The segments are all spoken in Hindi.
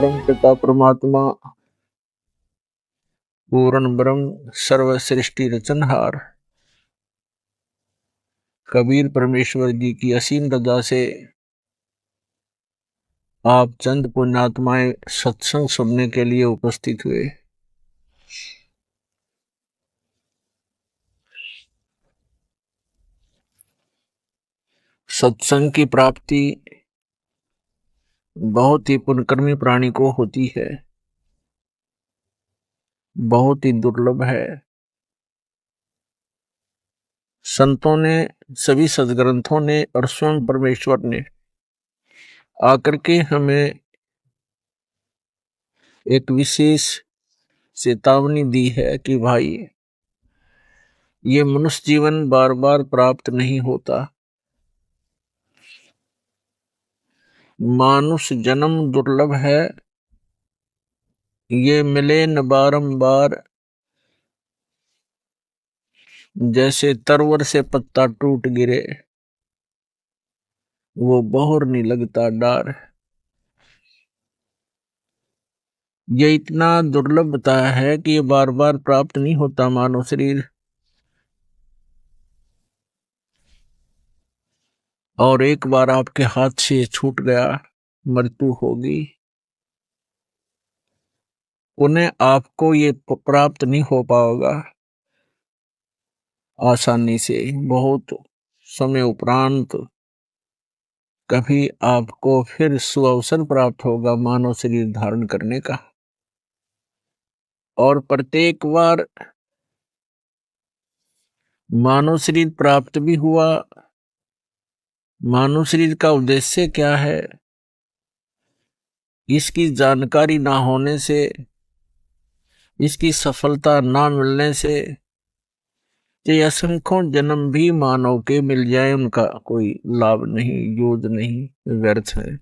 परम पिता परमात्मा पूर्ण ब्रह्म सर्व सृष्टि रचनहार कबीर परमेश्वर जी की असीम रजा से आप चंद पुण्यात्माएं सत्संग सुनने के लिए उपस्थित हुए। सत्संग की प्राप्ति बहुत ही पुण्यकर्मी प्राणी को होती है, बहुत ही दुर्लभ है। संतों ने, सभी सद्ग्रंथों ने और स्वयं परमेश्वर ने आकर के हमें एक विशेष चेतावनी दी है कि भाई ये मनुष्य जीवन बार बार प्राप्त नहीं होता। मानुष जन्म दुर्लभ है, ये मिले न बारंबार। जैसे तरवर से पत्ता टूट गिरे, वो बहुर नहीं लगता डार। ये इतना दुर्लभ बताया है कि ये बार बार प्राप्त नहीं होता मानव शरीर। और एक बार आपके हाथ से छूट गया, मृत्यु होगी। उन्हें आपको ये प्राप्त नहीं हो पाएगा आसानी से। बहुत समय उपरांत कभी आपको फिर सुअवसर प्राप्त होगा मानव शरीर धारण करने का। और प्रत्येक बार मानव शरीर प्राप्त भी हुआ। मानव शरीर का उद्देश्य क्या है, इसकी जानकारी ना होने से, इसकी सफलता ना मिलने से ये असंख्यों जन्म भी मानव के मिल जाए, उनका कोई लाभ नहीं, यूज नहीं, व्यर्थ है।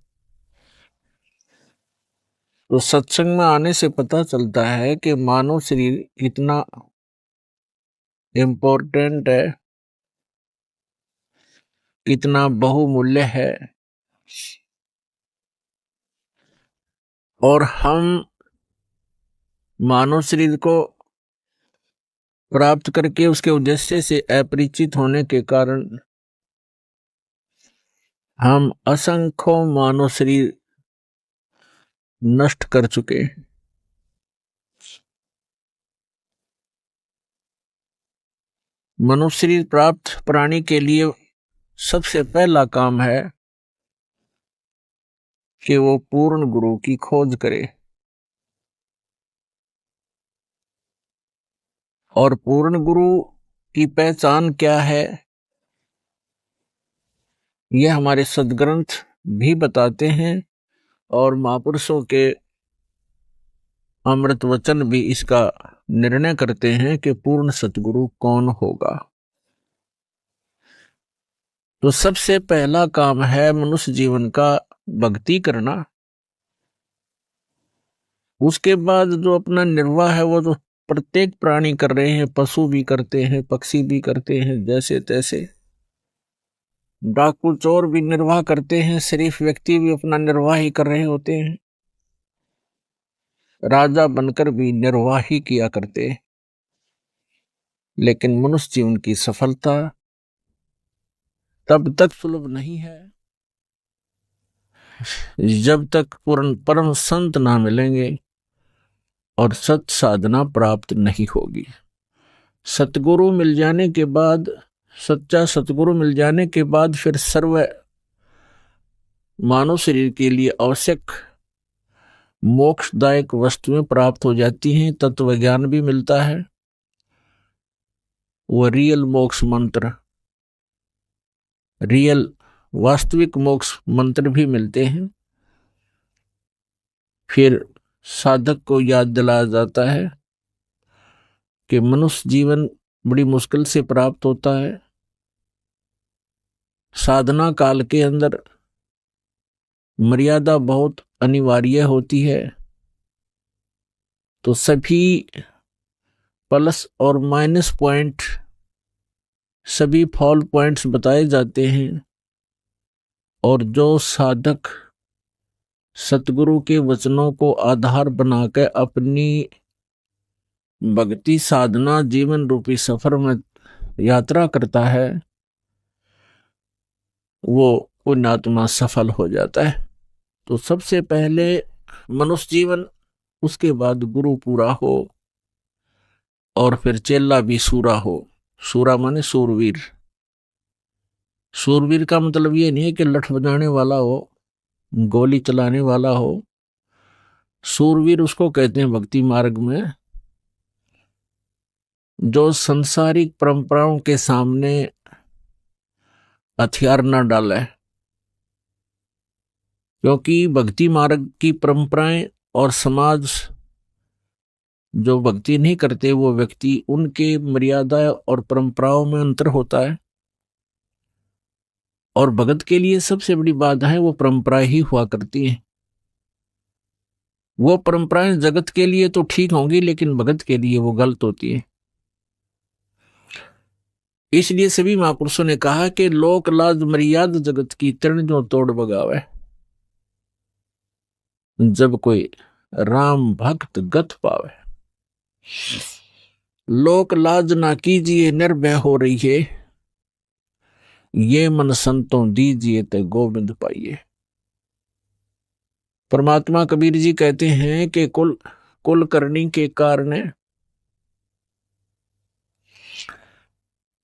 तो सत्संग में आने से पता चलता है कि मानव शरीर कितना इम्पोर्टेंट है, कितना बहुमूल्य है। और हम मानव शरीर को प्राप्त करके उसके उद्देश्य से अपरिचित होने के कारण हम असंख्यों मानव शरीर नष्ट कर चुके। मनुष्य शरीर प्राप्त प्राणी के लिए सबसे पहला काम है कि वो पूर्ण गुरु की खोज करे। और पूर्ण गुरु की पहचान क्या है, यह हमारे सद्ग्रंथ भी बताते हैं और महापुरुषों के अमृत वचन भी इसका निर्णय करते हैं कि पूर्ण सतगुरु कौन होगा। तो सबसे पहला काम है मनुष्य जीवन का भक्ति करना। उसके बाद जो अपना निर्वाह है वो तो प्रत्येक प्राणी कर रहे हैं, पशु भी करते हैं, पक्षी भी करते हैं, जैसे तैसे। डाकू चोर भी निर्वाह करते हैं, शरीफ व्यक्ति भी अपना निर्वाह ही कर रहे होते हैं, राजा बनकर भी निर्वाह ही किया करते हैं। लेकिन मनुष्य जीवन की सफलता तब तक सुलभ नहीं है जब तक पूर्ण परम संत ना मिलेंगे और सत साधना प्राप्त नहीं होगी। सतगुरु मिल जाने के बाद, सच्चा सतगुरु मिल जाने के बाद फिर सर्व मानव शरीर के लिए आवश्यक मोक्षदायक वस्तुएं प्राप्त हो जाती हैं, तत्व ज्ञान भी मिलता है, वो रियल मोक्ष मंत्र, रियल वास्तविक मोक्ष मंत्र भी मिलते हैं। फिर साधक को याद दिलाया जाता है कि मनुष्य जीवन बड़ी मुश्किल से प्राप्त होता है। साधना काल के अंदर मर्यादा बहुत अनिवार्य होती है। तो सभी प्लस और माइनस पॉइंट, सभी फॉल पॉइंट्स बताए जाते हैं। और जो साधक सतगुरु के वचनों को आधार बनाकर अपनी भक्ति साधना जीवन रूपी सफर में यात्रा करता है, वो पुण्यात्मा सफल हो जाता है। तो सबसे पहले मनुष्य जीवन, उसके बाद गुरु पूरा हो और फिर चेला भी सूरा हो। सूरा माने सूरवीर। सूरवीर का मतलब ये नहीं है कि लठ बजाने वाला हो, गोली चलाने वाला हो। सूरवीर उसको कहते हैं भक्ति मार्ग में जो संसारिक परंपराओं के सामने हथियार न डाले, क्योंकि भक्ति मार्ग की परंपराएं और समाज जो भक्ति नहीं करते वो व्यक्ति, उनके मर्यादा और परंपराओं में अंतर होता है। और भगत के लिए सबसे बड़ी बात है वो परंपराएं ही हुआ करती हैं। वो परंपराएं जगत के लिए तो ठीक होंगी, लेकिन भगत के लिए वो गलत होती है। इसलिए सभी महापुरुषों ने कहा कि लोक लाज मर्यादा जगत की तरण जो तोड़ बगावे। जब कोई राम भक्त गत पावे, लोक लाज ना कीजिए निर्भय हो रही है, ये मन संतों दीजिए ते गोविंद पाइए। परमात्मा कबीर जी कहते हैं कि कुल करनी के कारण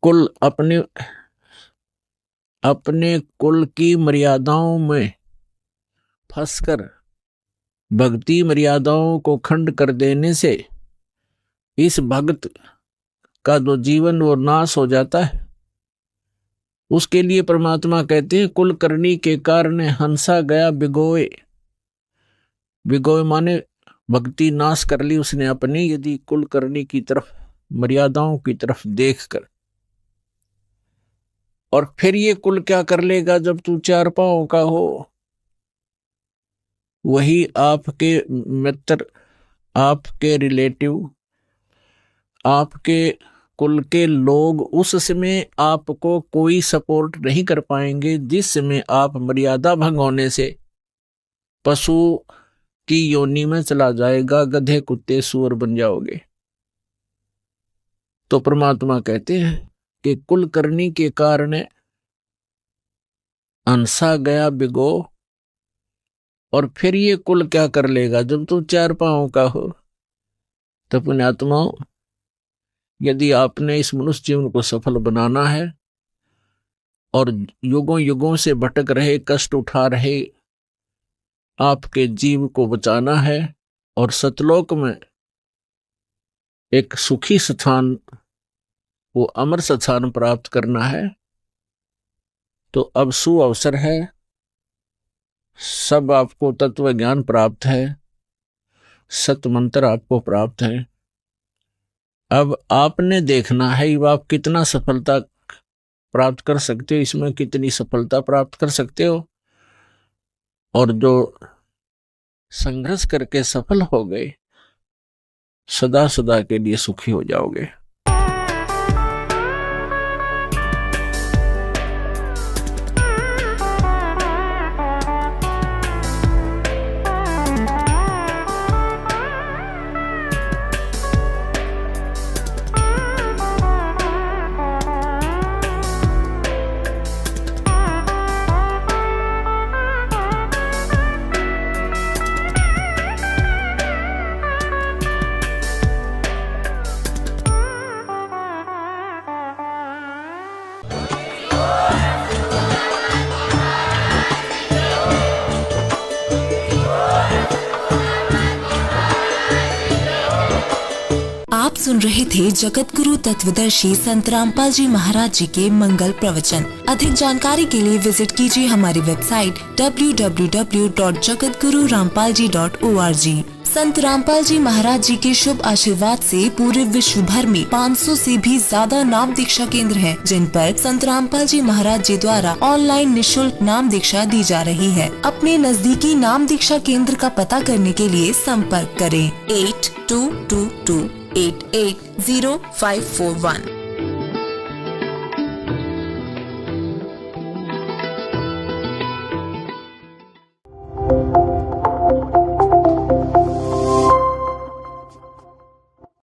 कुल अपने कुल की मर्यादाओं में फंसकर भक्ति मर्यादाओं को खंड कर देने से इस भक्त का जो जीवन वो नाश हो जाता है। उसके लिए परमात्मा कहते हैं कुल करनी के कारण हंसा गया बिगोए। बिगोए माने भक्ति नाश कर ली उसने अपनी, यदि कुल करनी की तरफ, मर्यादाओं की तरफ देखकर। और फिर ये कुल क्या कर लेगा जब तू चार पांव का हो? वही आपके मित्र, आपके रिलेटिव, आपके कुल के लोग उस समय आपको कोई सपोर्ट नहीं कर पाएंगे जिस समय आप मर्यादा भंग होने से पशु की योनि में चला जाएगा, गधे कुत्ते सूअर बन जाओगे। तो परमात्मा कहते हैं कि कुल करनी के कारण हंसा गया बिगो। और फिर ये कुल क्या कर लेगा जब तू चार पांव का हो? तो पुण्यात्माओं, यदि आपने इस मनुष्य जीवन को सफल बनाना है और युगों युगों से भटक रहे, कष्ट उठा रहे आपके जीव को बचाना है और सतलोक में एक सुखी स्थान, वो अमर स्थान प्राप्त करना है, तो अब सुअवसर है। सब आपको तत्व ज्ञान प्राप्त है, सत मंत्र आपको प्राप्त है। अब आपने देखना है कि आप कितना सफलता प्राप्त कर सकते हो, इसमें कितनी सफलता प्राप्त कर सकते हो। और जो संघर्ष करके सफल हो गए, सदा सदा के लिए सुखी हो जाओगे। आप सुन रहे थे जगत गुरु तत्वदर्शी संत रामपाल जी महाराज जी के मंगल प्रवचन। अधिक जानकारी के लिए विजिट कीजिए हमारी वेबसाइट www.jagatgururampalji.org। संत रामपाल जी महाराज जी के शुभ आशीर्वाद से पूरे विश्व भर में 500 से भी ज्यादा नाम दीक्षा केंद्र हैं, जिन पर संत रामपाल जी महाराज जी द्वारा ऑनलाइन निशुल्क नाम दीक्षा दी जा रही है। अपने नजदीकी नाम दीक्षा केंद्र का पता करने के लिए संपर्क करें 8222880541।